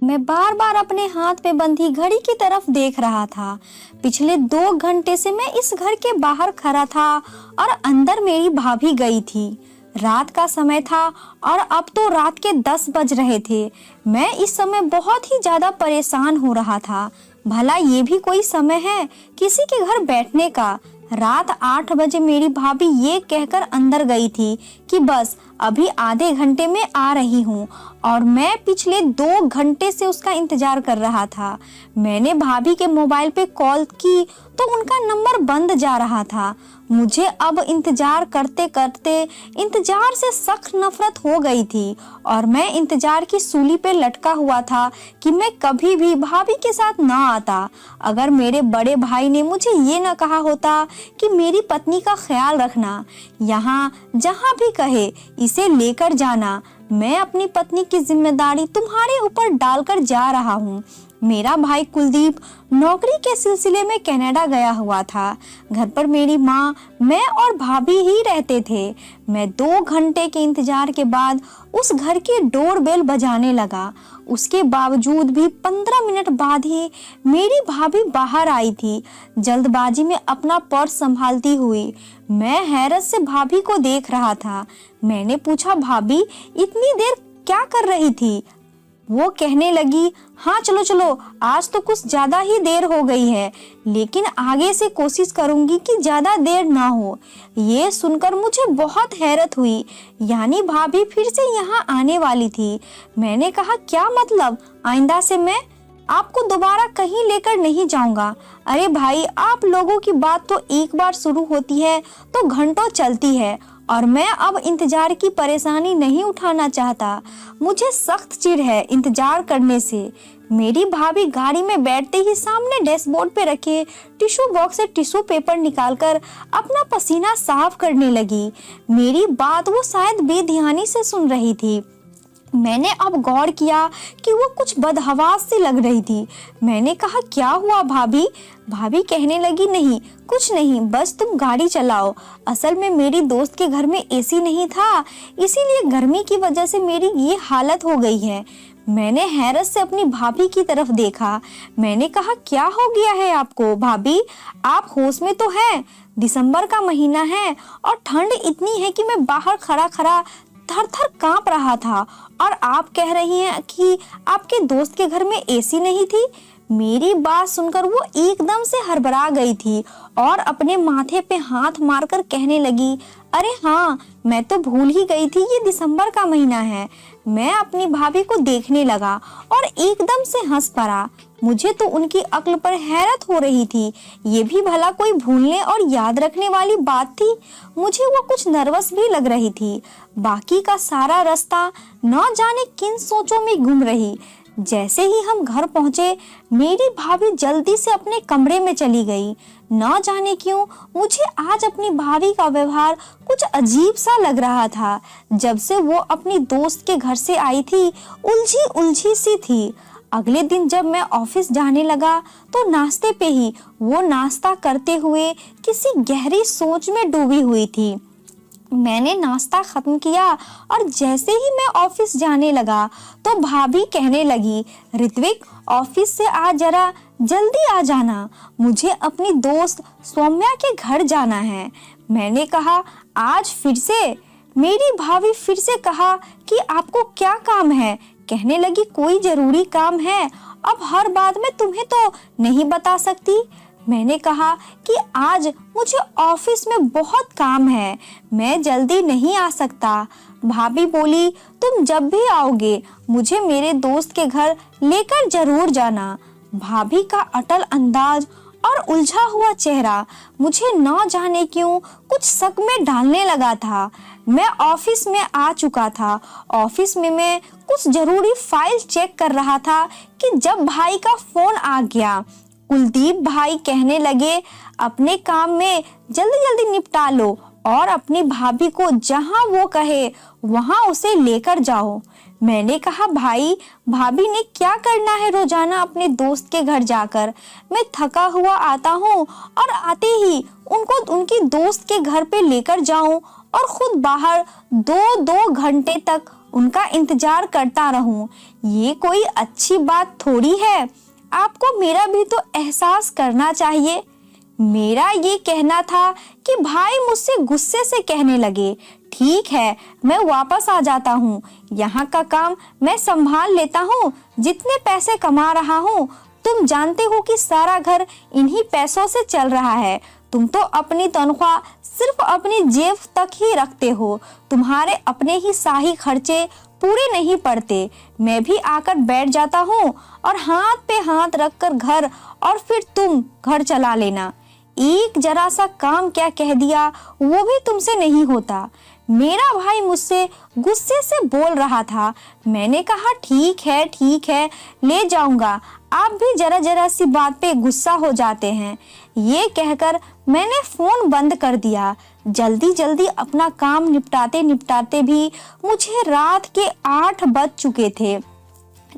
मैं बार बार अपने हाथ पे बंधी घड़ी की तरफ देख रहा था। पिछले 2 घंटे से मैं इस घर के बाहर खड़ा था और अंदर मेरी भाभी गई थी। रात का समय था और अब तो रात के 10 बज रहे थे। मैं इस समय बहुत ही ज्यादा परेशान हो रहा था। भला ये भी कोई समय है किसी के घर बैठने का। रात 8 बजे मेरी भाभी ये कहकर अंदर गई थी कि बस अभी आधे घंटे में आ रही हूँ, और मैं पिछले 2 घंटे से उसका इंतजार कर रहा था। मैंने भाभी के मोबाइल पे कॉल की तो उनका नंबर बंद जा रहा था। मुझे अब इंतजार करते करते इंतजार से सख्त नफरत हो गई थी, और मैं इंतजार की सूली पे लटका हुआ था कि मैं कभी भी भाभी के साथ ना आता। अगर मेरे बड़े भाई ने मुझे ये ना कहा होता कि मेरी पत्नी का ख्याल रखना, यहाँ जहाँ भी कहे इसे लेकर जाना, मैं अपनी पत्नी की जिम्मेदारी तुम्हारे ऊपर डालकर जा रहा हूँ। मेरा भाई कुलदीप नौकरी के सिलसिले में कनाडा गया हुआ था। घर पर मेरी माँ, मैं और भाभी ही रहते थे। मैं 2 घंटे के इंतजार के बाद उस घर की डोरबेल बजाने लगा। उसके बावजूद भी 15 मिनट बाद ही मेरी भाभी बाहर आई थी, जल्दबाजी में अपना पर्स संभालती हुई। मैं हैरत से भाभी को देख रहा था। मैंने पूछा, भाभी इतनी देर क्या कर रही थी? वो कहने लगी, हाँ चलो चलो, आज तो कुछ ज्यादा ही देर हो गई है, लेकिन आगे से कोशिश करूंगी कि ज्यादा देर ना हो। ये सुनकर मुझे बहुत हैरत हुई, यानी भाभी फिर से यहाँ आने वाली थी। मैंने कहा, क्या मतलब? आइंदा से मैं आपको दोबारा कहीं लेकर नहीं जाऊंगा। अरे भाई, आप लोगों की बात तो एक बार शुरू होती है तो घंटों चलती है, और मैं अब इंतजार की परेशानी नहीं उठाना चाहता। मुझे सख्त चिढ़ है इंतजार करने से। मेरी भाभी गाड़ी में बैठते ही सामने डैशबोर्ड पे रखे टिश्यू बॉक्स से टिश्यू पेपर निकालकर अपना पसीना साफ करने लगी। मेरी बात वो शायद बेध्यानी से सुन रही थी। मैंने अब गौर किया कि वो कुछ बदहवास सी लग रही थी। मैंने कहा, क्या हुआ भाभी? भाभी कहने लगी, नहीं कुछ नहीं, बस तुम गाड़ी चलाओ। असल में मेरी दोस्त के घर में एसी नहीं था, इसीलिए गर्मी की वजह से मेरी ये हालत हो गई है। मैंने हैरत से अपनी भाभी की तरफ देखा। मैंने कहा, क्या हो गया है आपको भाभी? आप होश में तो हैं? दिसंबर का महीना है और ठंड इतनी है कि मैं बाहर खड़ा खड़ा थर थर कांप रहा था, और आप कह रही हैं कि आपके दोस्त के घर में एसी नहीं थी। मेरी बात सुनकर वो एकदम से हड़बड़ा गई थी और अपने माथे पे हाथ मारकर कहने लगी, अरे हाँ, मैं तो भूल ही गई थी, ये दिसंबर का महीना है। मैं अपनी भाभी को देखने लगा और एकदम से हंस पड़ा। मुझे तो उनकी अक्ल पर हैरत हो रही थी। ये भी भला कोई भूलने और याद रखने वाली बात थी? मुझे वो कुछ नर्वस भी लग रही थी। बाकी का सारा रास्ता न जाने किन सोचों में घूम रही। जैसे ही हम घर पहुंचे, मेरी भाभी जल्दी से अपने कमरे में चली गई। न जाने क्यों मुझे आज अपनी भाभी का व्यवहार कुछ अजीब सा लग रहा था। जब से वो अपनी दोस्त के घर से आई थी, उलझी उलझी सी थी। अगले दिन जब मैं ऑफिस जाने लगा तो नाश्ते पे ही वो नाश्ता करते हुए किसी गहरी सोच में डूबी हुई थी। मैंने नाश्ता खत्म किया और जैसे ही मैं ऑफिस जाने लगा तो भाभी कहने लगी, ऋत्विक ऑफिस से आज जरा जल्दी आ जाना, मुझे अपनी दोस्त सौम्या के घर जाना है। मैंने कहा, आज फिर से? मेरी भाभी फिर से कहा कि आपको क्या काम है? कहने लगी, कोई जरूरी काम है, अब हर बात में तुम्हें तो नहीं बता सकती। मैंने कहा कि आज मुझे ऑफिस में बहुत काम है, मैं जल्दी नहीं आ सकता। भाभी बोली, तुम जब भी आओगे मुझे मेरे दोस्त के घर लेकर जरूर जाना। भाभी का अटल अंदाज और उलझा हुआ चेहरा मुझे न जाने क्यों कुछ शक में डालने लगा था। मैं ऑफिस में आ चुका था। ऑफिस में मैं कुछ जरूरी फाइल चेक कर रहा था कि जब भाई का फोन आ गया। कुलदीप भाई कहने लगे, अपने काम में जल्दी जल्दी निपटा लो और अपनी भाभी को जहां वो कहे वहां उसे लेकर जाओ। मैंने कहा, भाई भाभी ने क्या करना है रोजाना अपने दोस्त के घर जाकर? मैं थका हुआ आता हूँ और आते ही उनको उनकी दोस्त के घर पे लेकर जाऊं और खुद बाहर 2-2 घंटे तक उनका इंतजार करता रहूं। ये कोई अच्छी बात थोड़ी है। आपको मेरा भी तो एहसास करना चाहिए। मेरा ये कहना था कि भाई मुझसे गुस्से से कहने लगे, ठीक है, मैं वापस आ जाता हूँ। यहाँ का काम मैं संभाल लेता हूँ। जितने पैसे कमा रहा हूँ, तुम जानते हो कि सारा घर इन्हीं पैसों से चल रहा है। तुम तो अपनी तनख्वाह सिर्फ अपनी जेब तक ही रखते हो। तुम्हारे अपने ही शाही खर्चे पूरे नहीं पड़ते। मैं भी आकर बैठ जाता हूँ और हाथ पे हाथ रखकर घर, और फिर तुम घर चला लेना। एक जरा सा काम क्या कह दिया, वो भी तुमसे नहीं होता। मेरा भाई मुझसे गुस्से से बोल रहा था। मैंने कहा, ठीक है, ले जाऊंगा। आप भी जरा जरा सी बात पे गुस्सा हो जाते हैं। ये कहकर मैंने फोन बंद कर दिया। जल्दी जल्दी अपना काम निपटाते निपटाते भी मुझे रात के 8 बज चुके थे।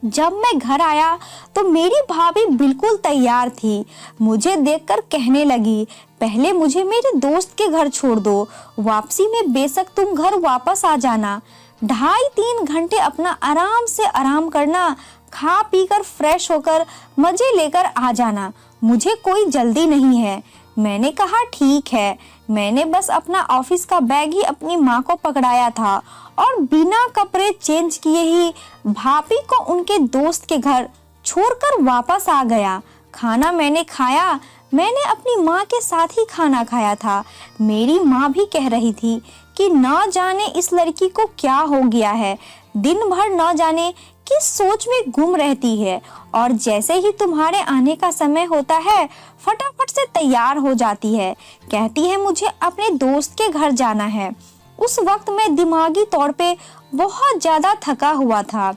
जब मैं घर आया तो मेरी भाभी बिल्कुल तैयार थी। मुझे देखकर कहने लगी, पहले मुझे मेरे दोस्त के घर छोड़ दो, वापसी में बेशक तुम घर वापस आ जाना। 2.5-3 घंटे अपना आराम से आराम करना, खा पी कर फ्रेश होकर मजे लेकर आ जाना। मुझे कोई जल्दी नहीं है। मैंने कहा, ठीक है। मैंने बस अपना ऑफिस का बैग ही अपनी माँ को पकड़ाया था और बिना कपड़े चेंज किए ही भाभी को उनके दोस्त के घर छोड़कर वापस आ गया। खाना मैंने खाया। मैंने अपनी माँ के साथ ही खाना खाया था। मेरी माँ भी कह रही थी कि न जाने इस लड़की को क्या हो गया है, दिन भर न जाने किस सोच में गुम रहती है, और जैसे ही तुम्हारे आने का समय होता है फटाफट से तैयार हो जाती है। कहती है मुझे अपने दोस्त के घर जाना है। उस वक्त मैं दिमागी तौर पे बहुत ज्यादा थका हुआ था,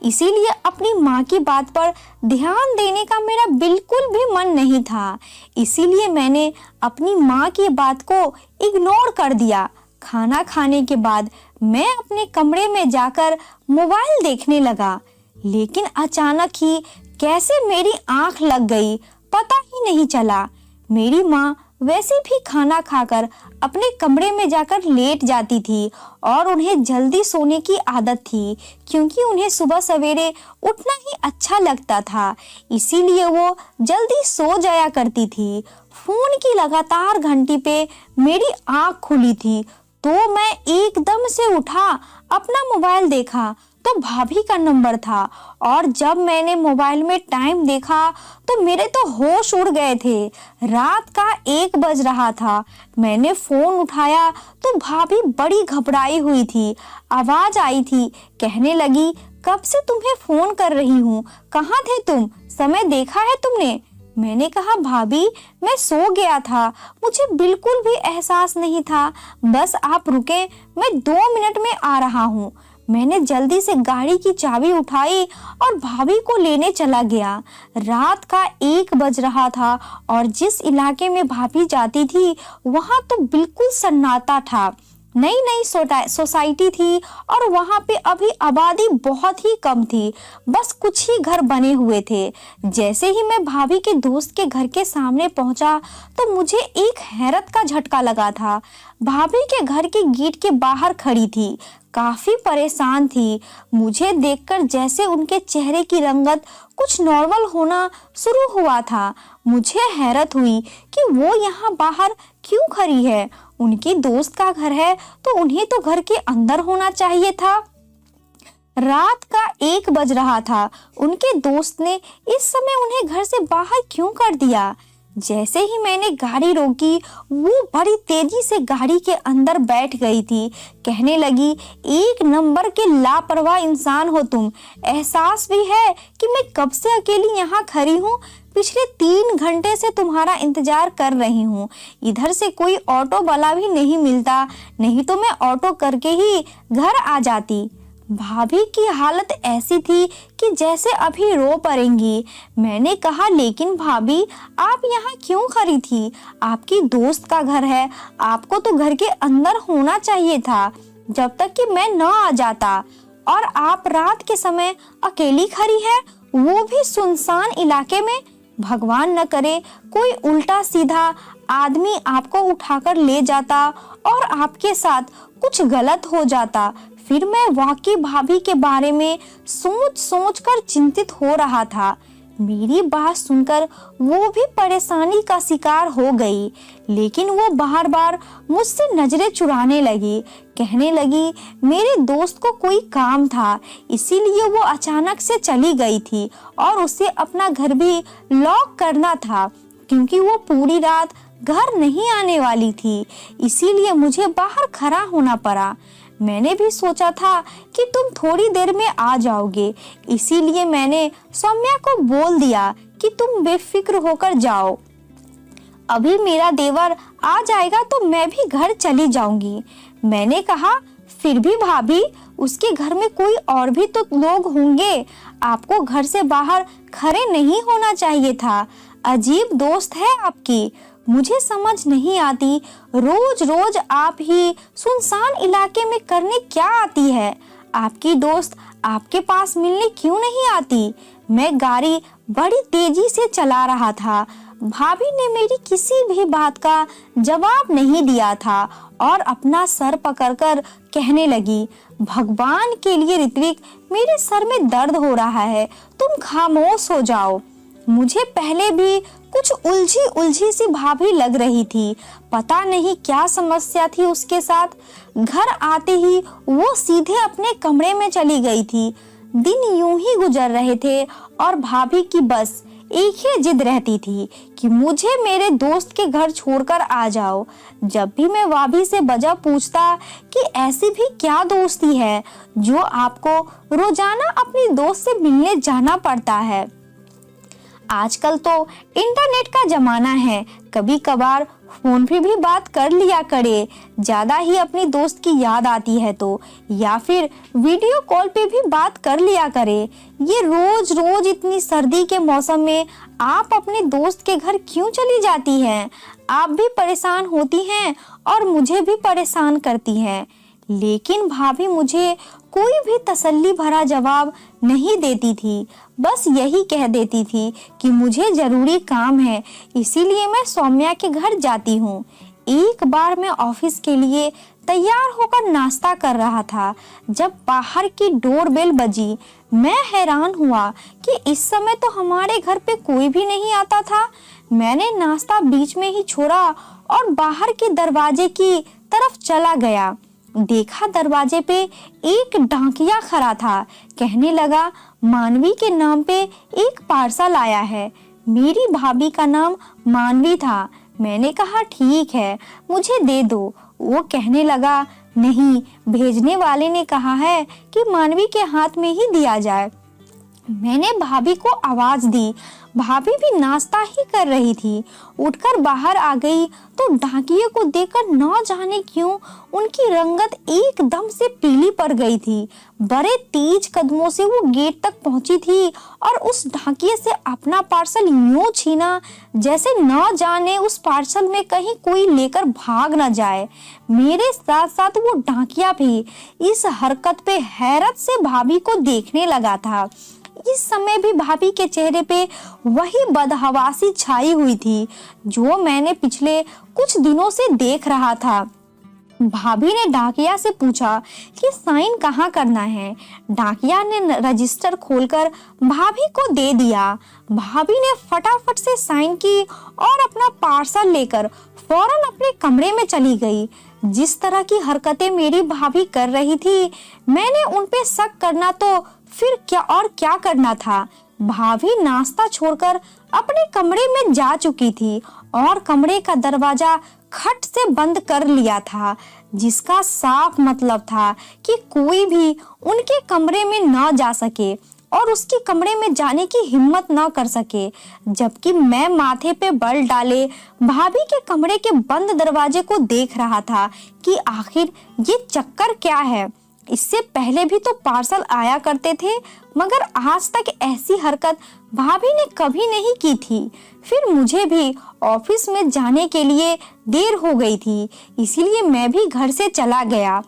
इसीलिए अपनी माँ की बात पर ध्यान देने का मेरा बिल्कुल भी मन नहीं था। इसीलिए मैंने अपनी माँ की बात को इग्नोर कर दिया। खाना खाने के बाद मैं अपने कमरे में जाकर मोबाइल देखने लगा, लेकिन अचानक ही कैसे मेरी आंख लग गई, पता ही नहीं चला। मेरी माँ वैसे भी खाना खाकर अपने कमरे में जाकर लेट जाती थी और उन्हें जल्दी सोने की आदत थी, क्योंकि उन्हें सुबह सवेरे उठना ही अच्छा लगता था। इसीलिए वो जल्दी सो जाया करती थी। फोन की लगातार घंटी पे मेरी आंख खुली थी तो मैं एकदम से उठा, अपना मोबाइल देखा तो भाभी का नंबर था, और जब मैंने मोबाइल में टाइम देखा तो मेरे तो होश उड़ गए थे। रात का 1 बज रहा था। मैंने फोन उठाया तो भाभी बड़ी घबराई हुई थी। आवाज आई थी, कहने लगी, कब से तुम्हें फोन कर रही हूँ, कहाँ थे तुम, समय देखा है तुमने? मैंने कहा, भाभी मैं सो गया था, मुझे बिल्कुल भी एहसास नहीं था। बस आप रुके, मैं 2 मिनट में आ रहा हूँ। मैंने जल्दी से गाड़ी की चाबी उठाई और भाभी को लेने चला गया। रात का 1 बज रहा था और जिस इलाके में भाभी जाती थी वहां तो बिल्कुल सन्नाटा था। नई नई सोसाइटी थी और वहां पे अभी आबादी बहुत ही कम थी, बस कुछ ही घर बने हुए थे। जैसे ही मैं भाभी के दोस्त के घर के सामने पहुंचा तो मुझे एक हैरत का झटका लगा था। भाभी के घर के गेट के बाहर खड़ी थी, काफी परेशान थी। मुझे देखकर जैसे उनके चेहरे की रंगत कुछ नॉर्मल होना शुरू हुआ था। मुझे हैरत हुई कि वो यहाँ बाहर क्यों खड़ी है। उनकी दोस्त का घर है तो उन्हें तो घर के अंदर होना चाहिए था। रात का 1 बज रहा था। उनके दोस्त ने इस समय उन्हें घर से बाहर क्यों कर दिया? जैसे ही मैंने गाड़ी रोकी वो बड़ी तेजी से गाड़ी के अंदर बैठ गई थी। कहने लगी, एक नंबर के लापरवाह इंसान हो तुम। एहसास भी है कि मैं कब से अकेली यहाँ खड़ी हूँ। पिछले 3 घंटे से तुम्हारा इंतजार कर रही हूँ। इधर से कोई ऑटो वाला भी नहीं मिलता, नहीं तो मैं ऑटो करके ही घर आ जाती। भाभी की हालत ऐसी थी कि जैसे अभी रो पड़ेंगी। मैंने कहा, लेकिन भाभी आप यहाँ क्यों खड़ी थी? आपकी दोस्त का घर है, आपको तो घर के अंदर होना चाहिए था जब तक कि मैं न आ जाता। और आप रात के समय अकेली खड़ी है, वो भी सुनसान इलाके में। भगवान न करे कोई उल्टा सीधा आदमी आपको उठाकर ले जाता और आपके साथ कुछ गलत हो जाता, फिर मैं वाकई भाभी के बारे में सोच सोच कर चिंतित हो रहा था। मेरी बात सुनकर वो भी परेशानी का शिकार हो गई, लेकिन वो बार बार मुझसे नजरें चुराने लगी। कहने लगी मेरे दोस्त को कोई काम था, इसीलिए वो अचानक से चली गई थी और उसे अपना घर भी लॉक करना था, क्योंकि वो पूरी रात घर नहीं आने वाली थी। इसीलिए मुझे बाहर खड़ा होना पड़ा। मैंने भी सोचा था कि तुम थोड़ी देर में आ जाओगे, इसीलिए मैंने सौम्या को बोल दिया कि तुम बेफिक्र होकर जाओ, अभी मेरा देवर आ जाएगा तो मैं भी घर चली जाऊंगी। मैंने कहा फिर भी भाभी, उसके घर में कोई और भी तो लोग होंगे, आपको घर से बाहर खड़े नहीं होना चाहिए था। अजीब दोस्त है आपकी, मुझे समझ नहीं आती रोज रोज आप ही सुनसान इलाके में करने क्या आती है। आपकी दोस्त आपके पास मिलने क्यों नहीं आती? मैं गाड़ी बड़ी तेजी से चला रहा था। भाभी ने मेरी किसी भी बात का जवाब नहीं दिया था और अपना सर पकड़कर कहने लगी, भगवान के लिए ऋत्विक, मेरे सर में दर्द हो रहा है, तुम खामोश हो जाओ। मुझे पहले भी कुछ उलझी उलझी सी भाभी लग रही थी। पता नहीं क्या समस्या थी उसके साथ। घर आते ही वो सीधे अपने कमरे में चली गई थी। दिन यूं ही गुजर रहे थे और भाभी की बस एक ही जिद रहती थी कि मुझे मेरे दोस्त के घर छोड़कर आ जाओ। जब भी मैं भाभी से वजह पूछता कि ऐसी भी क्या दोस्ती है जो आपको रोजाना अपनी दोस्त से मिलने जाना पड़ता है। आजकल तो इंटरनेट का जमाना है, कभी कभार फोन पे भी बात कर लिया करे, ज्यादा ही अपनी दोस्त की याद आती है तो, या फिर वीडियो कॉल पे भी बात कर लिया करे। ये रोज रोज इतनी सर्दी के मौसम में आप अपने दोस्त के घर क्यों चली जाती हैं? आप भी परेशान होती हैं और मुझे भी परेशान करती हैं। लेकिन भाभी मुझे कोई भी तसल्ली भरा जवाब नहीं देती थी, बस यही कह देती थी कि मुझे जरूरी काम है, इसीलिए मैं सौम्या के घर जाती हूँ। एक बार मैं ऑफिस के लिए तैयार होकर नाश्ता कर रहा था, जब बाहर की डोरबेल बजी। मैं हैरान हुआ कि इस समय तो हमारे घर पे कोई भी नहीं आता था। मैंने नाश्ता बीच में ही छोड़ा और बाहर के दरवाजे की तरफ चला गया। देखा दरवाजे पे एक डाकिया खड़ा था। कहने लगा मानवी के नाम पे एक पार्सल आया है। मेरी भाभी का नाम मानवी था। मैंने कहा ठीक है, मुझे दे दो। वो कहने लगा नहीं, भेजने वाले ने कहा है कि मानवी के हाथ में ही दिया जाए। मैंने भाभी को आवाज दी। भाभी भी नाश्ता ही कर रही थी। उठकर बाहर आ गई तो डाकिये को देखकर न जाने क्यों उनकी रंगत एकदम से पीली पड़ गई थी। बड़े तेज कदमों से वो गेट तक पहुंची थी और उस डाकिये से अपना पार्सल यूं छीना जैसे न जाने उस पार्सल में कहीं कोई लेकर भाग न जाए। मेरे साथ साथ वो डाकिया भी इस हरकत पे हैरत से भाभी को देखने लगा था। इस समय भी भाभी के चेहरे पे वही बदहवासी छाई हुई थी जो मैंने पिछले कुछ दिनों से देख रहा था। भाभी ने डाकिया से पूछा कि साइन कहाँ करना है। डाकिया ने रजिस्टर खोलकर भाभी को दे दिया। भाभी ने फटाफट से साइन की और अपना पार्सल लेकर फौरन अपने कमरे में चली गई। जिस तरह की हरकतें मेरी भाभी कर रही थी, मैंने उन पे शक करना तो फिर क्या करना था। भाभी नाश्ता छोड़कर अपने कमरे में जा चुकी थी और कमरे का दरवाजा खट से बंद कर लिया था, जिसका साफ मतलब था कि कोई भी उनके कमरे में न जा सके और उसके कमरे में जाने की हिम्मत न कर सके। जबकि मैं माथे पे बल डाले भाभी के कमरे के बंद दरवाजे को देख रहा था कि आखिर ये चक्कर क्या है। इससे पहले भी तो पार्सल आया करते थे, मगर आज तक ऐसी हरकत भाभी ने कभी नहीं की थी। फिर मुझे भी ऑफिस में जाने के लिए देर हो गई थी, इसीलिए मैं भी घर से चला गया।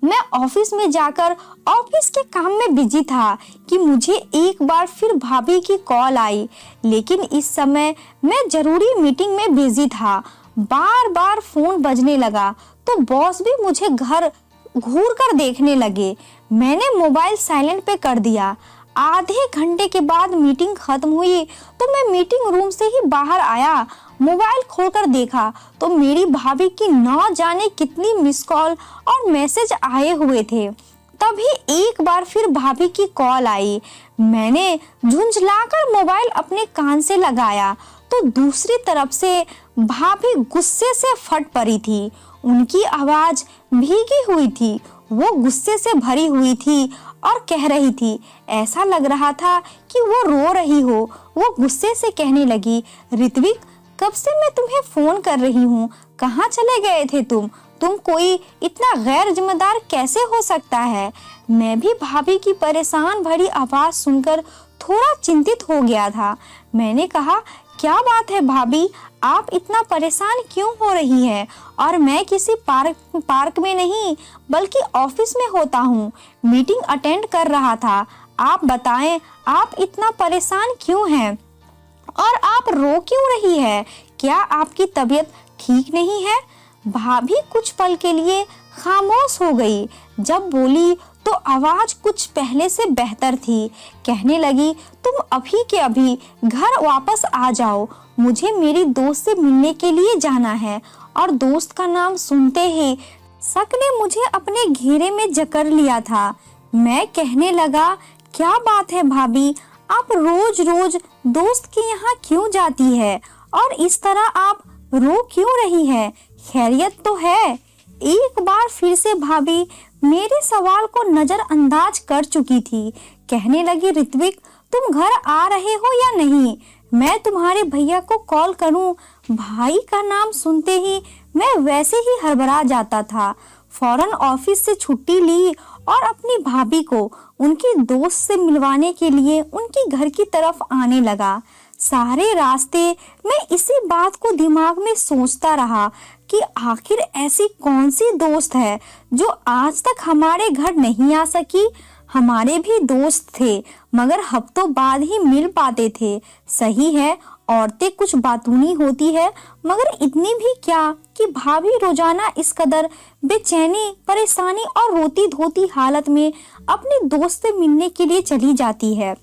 मैं ऑफिस में जाकर ऑफिस के काम में बिजी था कि मुझे एक बार फिर भाभी की कॉल आई, लेकिन इस समय मैं जरूरी मीटिंग में बिजी था। बार बार फोन बजने लगा तो बॉस भी मुझे घर घूर कर देखने लगे। मैंने मोबाइल साइलेंट पे कर दिया। आधे घंटे के बाद मीटिंग खत्म हुई तो मैं मीटिंग रूम से ही बाहर आया। मोबाइल खोलकर देखा तो मेरी भाभी की न जाने कितनी मिस कॉल और मैसेज आए हुए थे। तभी एक बार फिर भाभी की कॉल आई। मैंने झुंझलाकर मोबाइल अपने कान से लगाया तो दूसरी तरफ से भाभी गुस्से से फट पड़ी थी। उनकी आवाज भीगी हुई थी, वो गुस्से से भरी हुई थी और कह रही थी, ऐसा लग रहा था कि वो रो रही हो। वो गुस्से से कहने लगी, ऋत्विक, कब से मैं तुम्हें फोन कर रही हूँ, कहाँ चले गए थे तुम कोई इतना गैर जिम्मेदार कैसे हो सकता है। मैं भी भाभी की परेशान भरी आवाज सुनकर थोड़ा चिंतित हो गया था। मैंने कहा, क्या बात है भाभी, आप इतना परेशान क्यों हो रही है? और मैं किसी पार्क में नहीं बल्कि ऑफिस में होता हूँ, मीटिंग अटेंड कर रहा था। आप बताएं, आप इतना परेशान क्यों हैं और आप रो क्यों रही है? क्या आपकी तबीयत ठीक नहीं है? भाभी कुछ पल के लिए खामोश हो गई। जब बोली तो आवाज कुछ पहले से बेहतर थी। कहने लगी, तुम अभी के अभी घर वापस आ जाओ, मुझे मेरी दोस्त से मिलने के लिए जाना है। और दोस्त का नाम सुनते ही शक ने मुझे अपने घेरे में जकड़ लिया था। मैं कहने लगा, क्या बात है भाभी, आप रोज रोज दोस्त के यहाँ क्यों जाती है और इस तरह आप रो क्यों रही है? खैरियत तो है? एक बार फिर से भाभी मेरे सवाल को नजरअंदाज कर चुकी थी। कहने लगी, ऋत्विक, तुम घर आ रहे हो या नहीं? मैं तुम्हारे भैया को कॉल करूं? भाई का नाम सुनते ही मैं वैसे ही हड़बड़ा जाता था। फौरन ऑफिस से छुट्टी ली और अपनी भाभी को उनकी दोस्त से मिलवाने के लिए उनकी घर की तरफ आने लगा। सारे रास्ते मैं इसी बात को दिमाग में सोचता रहा कि आखिर ऐसी कौन सी दोस्त है जो आज तक हमारे घर नहीं आ सकी। हमारे भी दोस्त थे मगर हफ्तों बाद ही मिल पाते थे। सही है, औरतें कुछ बातूनी होती है, मगर इतनी भी क्या कि भाभी रोजाना इस कदर बेचैनी, परेशानी और रोती धोती हालत में अपने दोस्त से मिलने के लिए चली जाती है।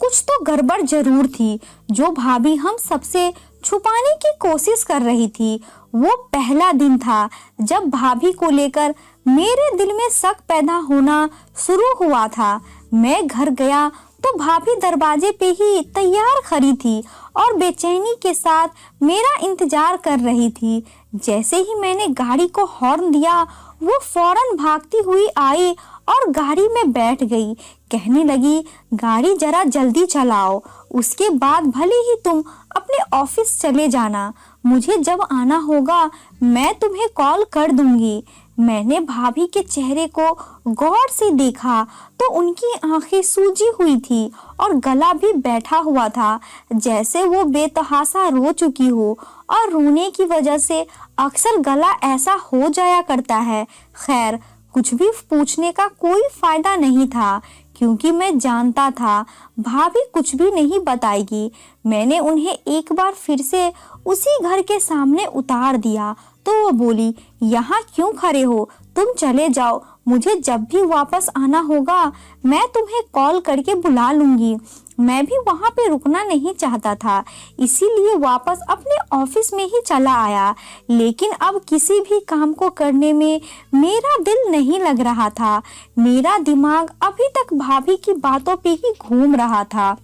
कुछ तो गड़बड़ जरूर थी जो भाभी हम सबसे छुपाने की कोशिश कर रही थी। वो पहला दिन था जब भाभी को लेकर मेरे दिल में शक पैदा होना शुरू हुआ था। मैं घर गया तो भाभी दरवाजे पे ही तैयार खड़ी थी और बेचैनी के साथ मेरा इंतजार कर रही थी। जैसे ही मैंने गाड़ी को हॉर्न दिया, वो फौरन भागती हुई आई और गाड़ी में बैठ गई। कहने लगी, गाड़ी जरा जल्दी चलाओ, उसके बाद भले ही तुम अपने ऑफिस चले जाना। मुझे जब आना होगा मैं तुम्हें कॉल कर दूंगी। मैंने भाभी के चेहरे को गौर से देखा तो उनकी आंखें सूजी हुई थी और गला भी बैठा हुआ था, जैसे वो बेतहासा रो चुकी हो। और रोने की वजह से अक्सर गला ऐसा हो जाया करता है। खैर, कुछ भी पूछने का कोई फायदा नहीं था क्योंकि मैं जानता था भाभी कुछ भी नहीं बताएगी। मैंने उन्हें एक बार फिर से उसी घर के सामने उतार दिया तो वो बोली, यहाँ क्यों खड़े हो, तुम चले जाओ। मुझे जब भी वापस आना होगा मैं तुम्हें कॉल करके बुला लूंगी। मैं भी वहाँ पे रुकना नहीं चाहता था, इसीलिए वापस अपने ऑफिस में ही चला आया। लेकिन अब किसी भी काम को करने में मेरा दिल नहीं लग रहा था। मेरा दिमाग अभी तक भाभी की बातों पे ही घूम रहा था।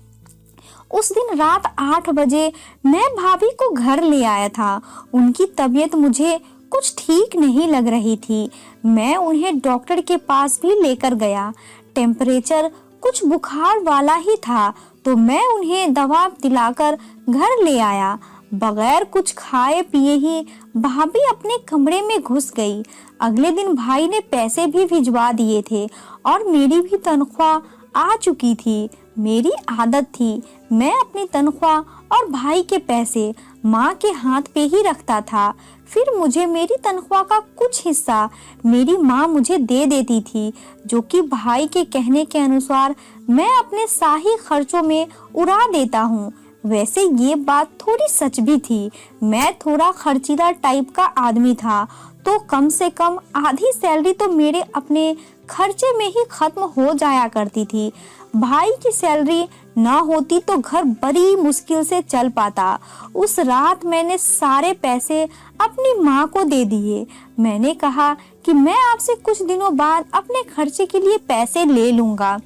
उस दिन रात 8 बजे मैं भाभी को घर ले आया था। उनकी तबीयत मुझे कुछ ठीक नहीं लग रही थी। मैं उन्हें डॉक्टर के पास भी लेकर गया। टेम्परेचर कुछ बुखार वाला ही था तो मैं उन्हें दवा दिलाकर घर ले आया। बगैर कुछ खाए पिए ही भाभी अपने कमरे में घुस गई। अगले दिन भाई ने पैसे भी भिजवा दिए थे और मेरी भी तनख्वाह आ चुकी थी। मेरी आदत थी मैं अपनी तनख्वाह और भाई के पैसे माँ के हाथ पे ही रखता था। फिर मुझे मेरी तनख्वाह का कुछ हिस्सा मेरी माँ मुझे दे देती थी, जो कि भाई के कहने के अनुसार मैं अपने शाही खर्चों में उड़ा देता हूँ। वैसे ये बात थोड़ी सच भी थी। मैं थोड़ा खर्चीला टाइप का आदमी था तो कम से कम आधी सैलरी तो मेरे अपने खर्चे में ही खत्म हो जाया करती थी। भाई की सैलरी ना होती तो घर बड़ी मुश्किल से चल पाता। उस रात मैंने सारे पैसे अपनी माँ को दे दिए। मैंने कहा कि मैं आपसे कुछ दिनों बाद अपने खर्चे के लिए पैसे ले लूँगा।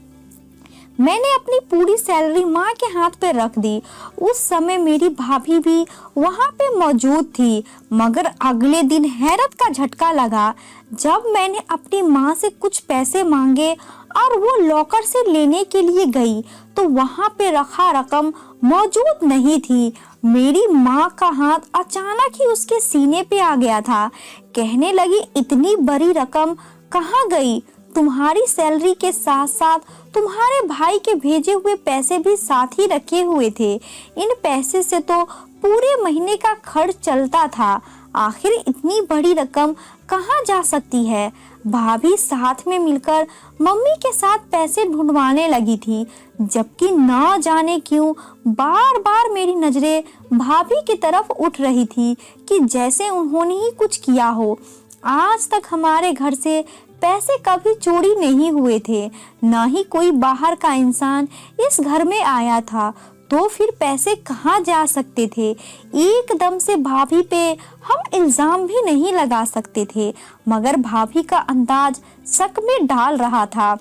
मैंने अपनी पूरी सैलरी माँ के हाथ पे रख दी। उस समय मेरी भाभी भी वहाँ पे मौजूद थी, मगर अगले दिन हैरत का झटका लगा जब मैंने अपनी माँ से कुछ पैसे मांगे और वो लॉकर से लेने के लिए गई तो वहाँ पे रखा रकम मौजूद नहीं थी। मेरी माँ का हाथ अचानक ही उसके सीने पे आ गया था। कहने लगी, इतनी बड़ी रकम कहाँ गई? तुम्हारी सैलरी के साथ साथ तुम्हारे भाई के भेजे हुए पैसे भी साथ ही रखे हुए थे। इन पैसे से तो पूरे महीने का खर्च चलता था। आखिर इतनी बड़ी रकम कहाँ जा सकती है? भाभी साथ में मिलकर मम्मी के साथ पैसे ढूंढवाने लगी थी, जबकि ना जाने क्यों बार बार मेरी नजरें भाभी की तरफ उठ रही थी कि जैसे उन्होंने ही कुछ किया हो। आज तक हमारे घर से पैसे कभी चोरी नहीं हुए थे, ना ही कोई बाहर का इंसान इस घर में आया था, तो फिर पैसे कहाँ जा सकते थे? एकदम से भाभी पे हम इल्जाम भी नहीं लगा सकते थे, मगर भाभी का अंदाज शक में डाल रहा था।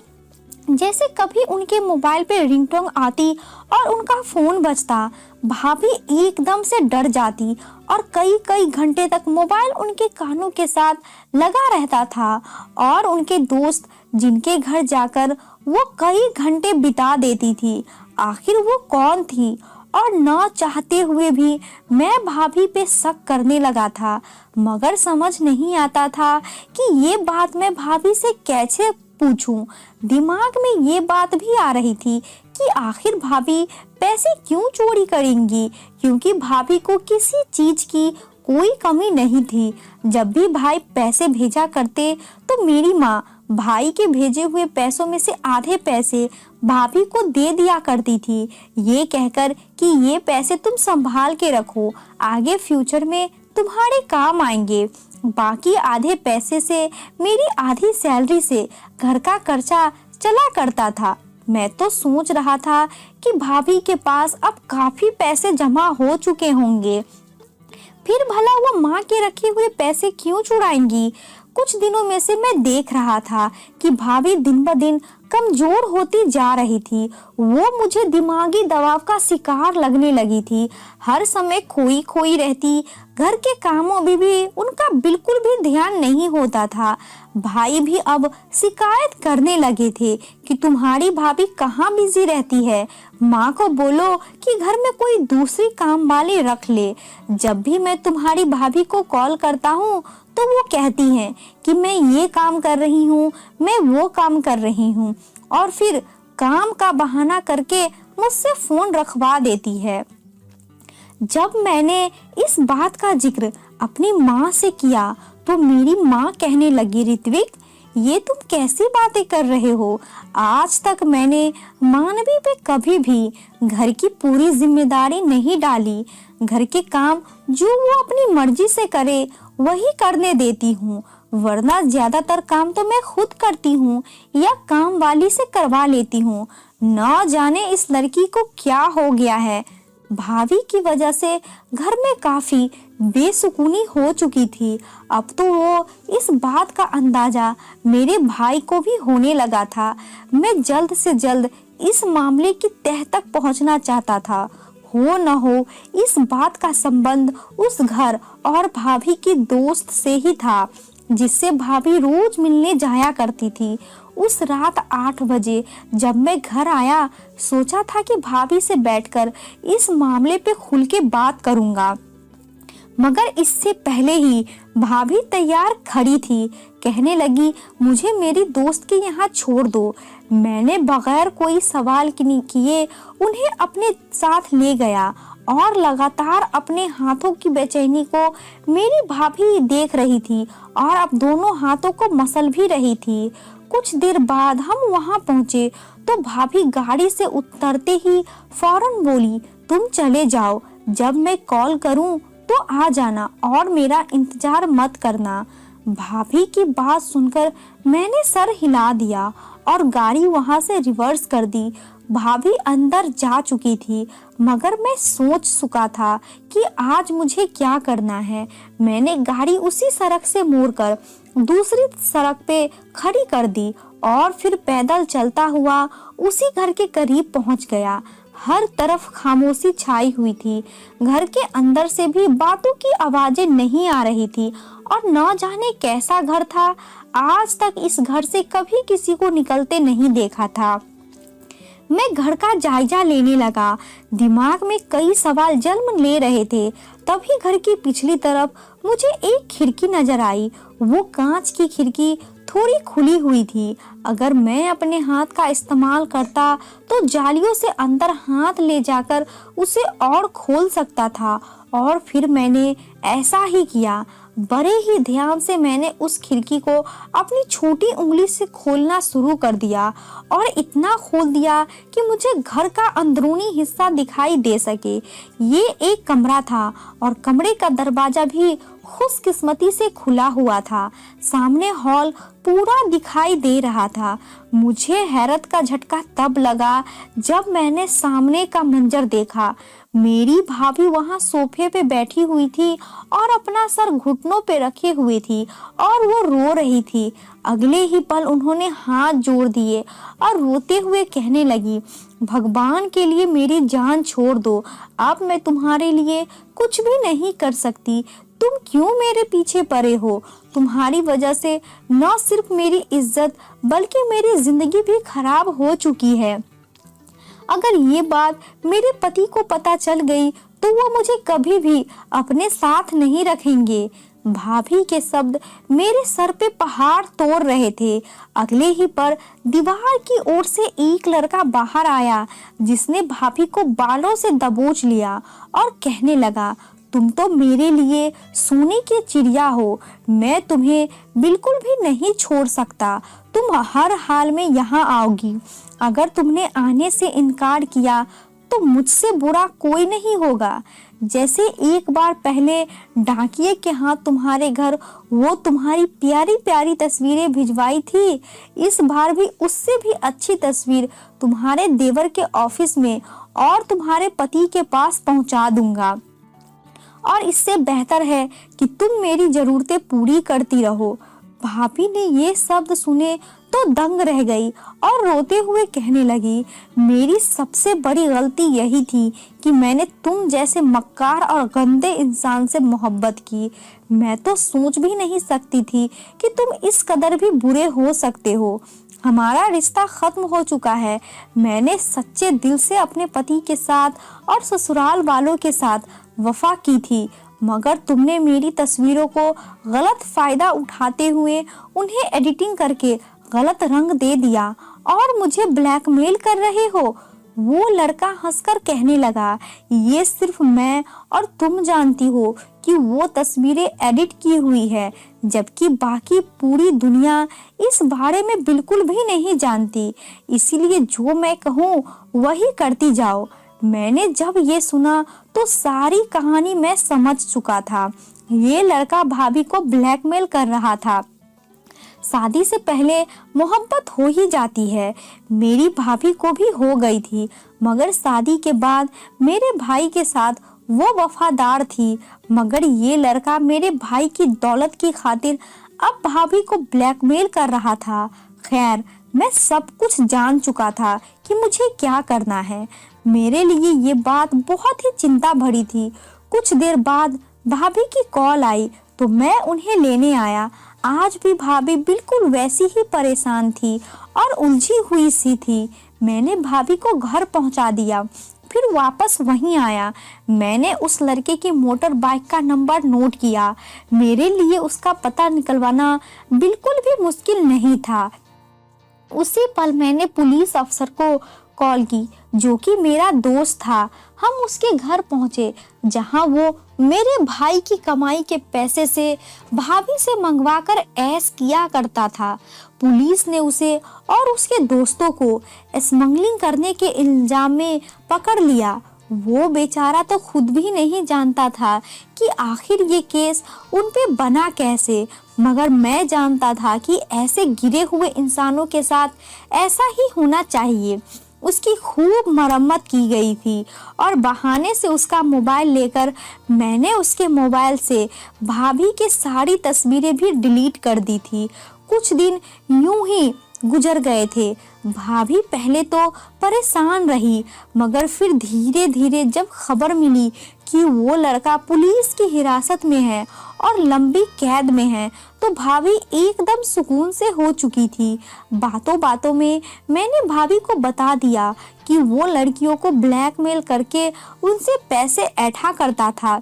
जैसे कभी उनके मोबाइल पे रिंगटोन आती और उनका फोन बजता, भाभी एकदम से डर जाती और कई कई घंटे तक मोबाइल उनके कानों के साथ लगा रहता था। और उनके दोस्त जिनके घर जाकर वो कई घंटे बिता देती थी, आखिर वो कौन थी? और ना चाहते हुए भी मैं भाभी पे शक करने लगा था, मगर समझ नहीं आता था कि ये बात मैं भाभी से कैसे पूछूं। दिमाग में ये बात भी आ रही थी कि आखिर भाभी पैसे क्यों चोरी करेंगी, क्योंकि भाभी को किसी चीज की कोई कमी नहीं थी। जब भी भाई पैसे भेजा करते तो मेरी माँ भाई के भेजे हुए पैसों में से आधे पैसे भाभी को दे दिया करती थी, ये कहकर कि ये पैसे तुम संभाल के रखो, आगे फ्यूचर में तुम्हारे काम आएंगे। बाकी आधे पैसे से मेरी आधी सैलरी से घर का खर्चा चला करता था। मैं तो सोच रहा था कि भाभी के पास अब काफी पैसे जमा हो चुके होंगे, फिर भला वो माँ के रखे हुए पैसे क्यों चुराएंगी। कुछ दिनों में से मैं देख रहा था कि भाभी दिन ब दिन कमजोर होती जा रही थी। वो मुझे दिमागी दबाव का शिकार लगने लगी थी, हर समय खोई खोई रहती, घर के कामों में भी उनका बिल्कुल भी ध्यान नहीं होता था। भाई भी अब शिकायत करने लगे थे कि तुम्हारी भाभी कहाँ बिजी रहती है, माँ को बोलो कि घर में कोई दूसरी काम वाली रख ले। जब भी मैं तुम्हारी भाभी को कॉल करता हूँ तो वो कहती हैं कि मैं ये काम कर रही हूँ, मैं वो काम कर रही हूँ, और फिर काम का बहाना करके मुझसे फोन रखवा देती है। जब मैंने इस बात का जिक्र अपनी माँ से किया तो मेरी माँ कहने लगी, ऋत्विक ये तुम कैसी बातें कर रहे हो? आज तक मैंने मानवी पे कभी भी घर की पूरी जिम्मेदारी नहीं डाली। घर के काम जो वो अपनी मर्जी से करे वही करने देती हूँ, वरना ज्यादातर काम तो मैं खुद करती हूँ या काम वाली से करवा लेती हूँ। न जाने इस लड़की को क्या हो गया है। भाभी की वजह से घर में काफी बेसुकूनी हो चुकी थी। अब तो वो इस बात का अंदाजा मेरे भाई को भी होने लगा था। मैं जल्द से जल्द इस मामले की तह तक पहुंचना चाहता था। हो न हो इस बात का संबंध उस घर और भाभी की दोस्त से ही था जिससे भाभी रोज मिलने जाया करती थी। उस रात 8 बजे जब मैं घर आया, सोचा था कि भाभी से बैठकर इस मामले पे खुल के बात करूंगा, मगर इससे पहले ही भाभी तैयार खड़ी थी। कहने लगी, मुझे मेरी दोस्त के यहाँ छोड़ दो। मैंने बगैर कोई सवाल किए उन्हें अपने साथ ले गया और लगातार अपने हाथों की बेचैनी को मेरी भाभी देख रही थी और अब दोनों हाथों को मसल भी रही थी। कुछ देर बाद हम वहां पहुंचे तो भाभी गाड़ी से उतरते ही फौरन बोली, तुम चले जाओ, जब मैं कॉल करूं तो आ जाना और मेरा इंतजार मत करना। भाभी की बात सुनकर मैंने सर हिला दिया और गाड़ी वहां से रिवर्स कर दी। भाभी अंदर जा चुकी थी, मगर मैं सोच चुका था कि आज मुझे क्या करना है। मैंने गाड़ी उसी सड़क से मोड़कर दूसरी सड़क पे खड़ी कर दी और फिर पैदल चलता हुआ उसी घर के करीब पहुंच गया। हर तरफ खामोशी छाई हुई थी। घर के अंदर से भी बातों की आवाजें नहीं आ रही थी और न जाने कैसा घर था। आज तक इस घर से कभी किसी को निकलते नहीं देखा था। मैं घर का जायजा लेने लगा। दिमाग में कई सवाल जन्म ले रहे थे। तभी घर की पिछली तरफ मुझे एक खिड़की नजर आई। वो कांच की खिड़की थोड़ी खुली हुई थी। अगर मैं अपने हाथ का इस्तेमाल करता तो जालियों से अंदर हाथ ले जाकर उसे और खोल सकता था, और फिर मैंने ऐसा ही किया। बड़े ही ध्यान से मैंने उस खिड़की को अपनी छोटी उंगली से खोलना शुरू कर दिया और इतना खोल दिया कि मुझे घर का अंदरूनी हिस्सा दिखाई दे सके। ये एक कमरा था और कमरे का दरवाजा भी खुशकिस्मती से खुला हुआ था। सामने हॉल पूरा दिखाई दे रहा था। मुझे हैरत का झटका तब लगा जब मैंने सामने का मंजर देखा। मेरी भाभी वहां सोफे पे बैठी हुई थी और अपना सर घुटनों पे रखे हुए थी और वो रो रही थी। अगले ही पल उन्होंने हाथ जोड़ दिए और रोते हुए कहने लगी, भगवान के लिए मेरी जान छोड़ दो, अब मैं तुम्हारे लिए कुछ भी नहीं कर सकती। तुम क्यों मेरे पीछे पड़े हो? तुम्हारी वजह से न सिर्फ मेरी इज्जत बल्कि मेरी जिंदगी भी खराब हो चुकी है। अगर ये बात मेरे पति को पता चल गई तो वो मुझे कभी भी अपने साथ नहीं रखेंगे। भाभी के शब्द मेरे सर पे पहाड़ तोड़ रहे थे। अगले ही पर दीवार की ओर से एक लड़का बाहर आया जिसने भाभी को बालों से दबोच लिया और कहने लगा, तुम तो मेरे लिए सोने की चिड़िया हो। मैं तुम्हें बिल्कुल भी नहीं छोड़ सकता। तुम हर हाल में यहाँ आओगी। अगर तुमने आने से इनकार किया तो मुझसे बुरा कोई नहीं होगा। जैसे एक बार पहले डाकिये के हाथ तुम्हारे घर वो तुम्हारी प्यारी प्यारी तस्वीरें भिजवाई थी, इस बार भी उससे भी अच्छी तस्वीर तुम्हारे देवर के ऑफिस में और तुम्हारे पति के पास पहुंचा दूंगा। और इससे बेहतर है कि तुम मेरी जरूरतें पूरी करती रहो। भाभी ने ये शब्द सुने तो दंग रह गई और रोते हुए कहने लगी, मेरी सबसे बड़ी गलती यही थी कि मैंने तुम जैसे मक्कार और गंदे इंसान से मोहब्बत की। मैं तो सोच भी नहीं सकती थी कि तुम इस कदर भी बुरे हो सकते हो। हमारा रिश्ता खत्म हो चुका है। मैंने सच्चे दिल से अपने पति के साथ और ससुराल वालों के साथ वफा की थी, मगर तुमने मेरी तस्वीरों को गलत फायदा उठाते हुए उन्हें एडिटिंग करके गलत रंग दे दिया और मुझे ब्लैकमेल कर रहे हो। वो लड़का हंसकर कहने लगा, ये सिर्फ मैं और तुम जानती हो कि वो तस्वीरें एडिट की हुई है, जबकि बाकी पूरी दुनिया इस बारे में बिल्कुल भी नहीं जानती। इसीलिए जो मैं कहूँ वही करती जाओ। मैंने जब ये सुना तो सारी कहानी मैं समझ चुका था। ये लड़का भाभी को ब्लैकमेल कर रहा था। शादी से पहले मोहब्बत हो ही जाती है। मेरी भाभी को भी हो गई थी, मगर शादी के बाद मेरे भाई के साथ वो वफादार थी। मगर ये लड़का मेरे भाई की दौलत की खातिर अब भाभी को ब्लैकमेल कर रहा था। खैर, मैं सब कुछ जान चुका था कि मुझे क्या करना है। मेरे लिए ये बात बहुत ही चिंता भरी थी। कुछ देर बाद भाभी की कॉल आई तो मैं उन्हें लेने आया। आज भी भाभी बिल्कुल वैसी ही परेशान थी और उलझी हुई सी थी। मैंने भाभी को घर पहुंचा दिया, फिर वापस वहीं आया। मैंने उस लड़के की मोटर बाइक का नंबर नोट किया। मेरे लिए उसका पता निकलवाना बिल्कुल भी मुश्किल नहीं था। उसी पल मैंने पुलिस अफसर को कॉल की, जो कि मेरा दोस्त था। हम उसके घर पहुंचे, जहां वो मेरे भाई की कमाई के पैसे से भाभी से मंगवाकर ऐश किया करता था। पुलिस ने उसे और उसके दोस्तों को स्मगलिंग करने के इल्जाम में पकड़ लिया। वो बेचारा तो खुद भी नहीं जानता था कि आखिर ये केस उन पे बना कैसे, मगर मैं जानता था कि ऐसे गिरे हुए इंसानों के साथ ऐसा ही होना चाहिए। उसकी खूब मरम्मत की गई थी और बहाने से उसका मोबाइल लेकर मैंने उसके मोबाइल से भाभी की सारी तस्वीरें भी डिलीट कर दी थी। कुछ दिन यूं ही गुजर गए थे। भाभी पहले तो परेशान रही, मगर फिर धीरे धीरे जब खबर मिली कि वो लड़का पुलिस की हिरासत में है और लंबी कैद में है, तो भाभी एकदम सुकून से हो चुकी थी। बातों बातों में मैंने भाभी को बता दिया कि वो लड़कियों को ब्लैकमेल करके उनसे पैसे ऐंठा करता था।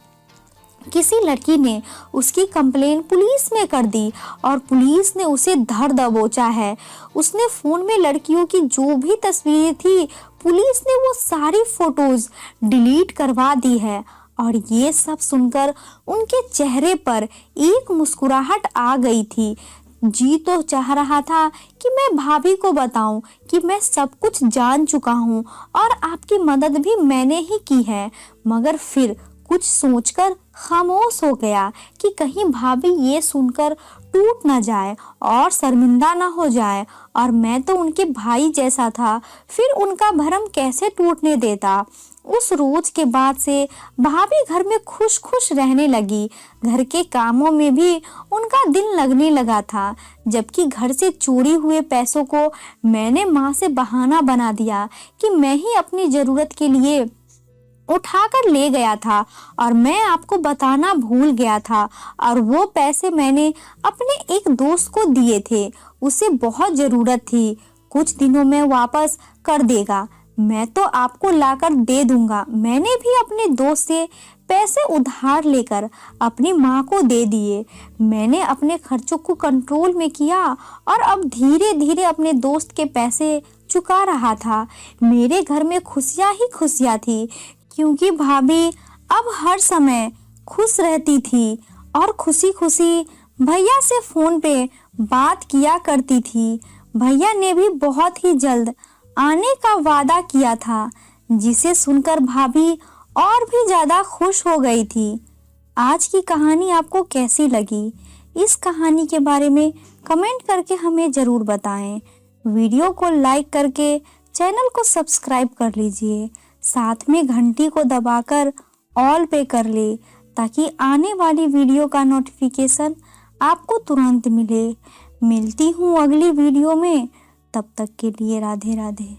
किसी लड़की ने उसकी कंप्लेन पुलिस में कर दी और पुलिस ने उसे धर दबोचा है। उसने फोन में लड़कियों की जो भी तस्वीरें थी, पुलिस ने वो सारी फोटोज डिलीट करवा दी है। और ये सब सुनकर उनके चेहरे पर एक मुस्कुराहट आ गई थी। जी तो चाह रहा था कि मैं भाभी को बताऊं कि मैं सब कुछ जान चुका हूं और आपकी मदद भी मैंने ही की है, मगर फिर कुछ सोचकर खामोश हो गया कि कहीं भाभी ये सुनकर टूट न जाए और शर्मिंदा न हो जाए। और मैं तो उनके भाई जैसा था, फिर उनका भरम कैसे टूटने देता। उस रोज के बाद से भाभी घर में खुश खुश रहने लगी। घर के कामों में भी उनका दिल लगने लगा था। जबकि घर से चोरी हुए पैसों को मैंने माँ से बहाना बना दिया कि मैं ही अपनी जरूरत के लिए उठाकर ले गया था और मैं आपको बताना भूल गया था। और वो पैसे मैंने अपने एक दोस्त को दिए थे, उसे बहुत जरूरत थी। कुछ दिनों में वापस कर देगा, मैं तो आपको लाकर दे दूंगा। मैंने भी अपने दोस्त से पैसे उधार लेकर अपनी माँ को दे दिए। मैंने अपने खर्चों को कंट्रोल में किया और अब धीरे धीरे अपने दोस्त के पैसे चुका रहा था। मेरे घर में खुशियाँ ही खुशियाँ थी, क्योंकि भाभी अब हर समय खुश रहती थी और खुशी खुशी भैया से फोन पे बात किया करती थी। भैया ने भी बहुत ही जल्द आने का वादा किया था, जिसे सुनकर भाभी और भी ज्यादा खुश हो गई थी। आज की कहानी आपको कैसी लगी? इस कहानी के बारे में कमेंट करके हमें जरूर बताएं। वीडियो को लाइक करके चैनल को सब्सक्राइब कर लीजिए, साथ में घंटी को दबाकर ऑल पे कर ले, ताकि आने वाली वीडियो का नोटिफिकेशन आपको तुरंत मिले। मिलती हूँ अगली वीडियो में, तब तक के लिए राधे राधे।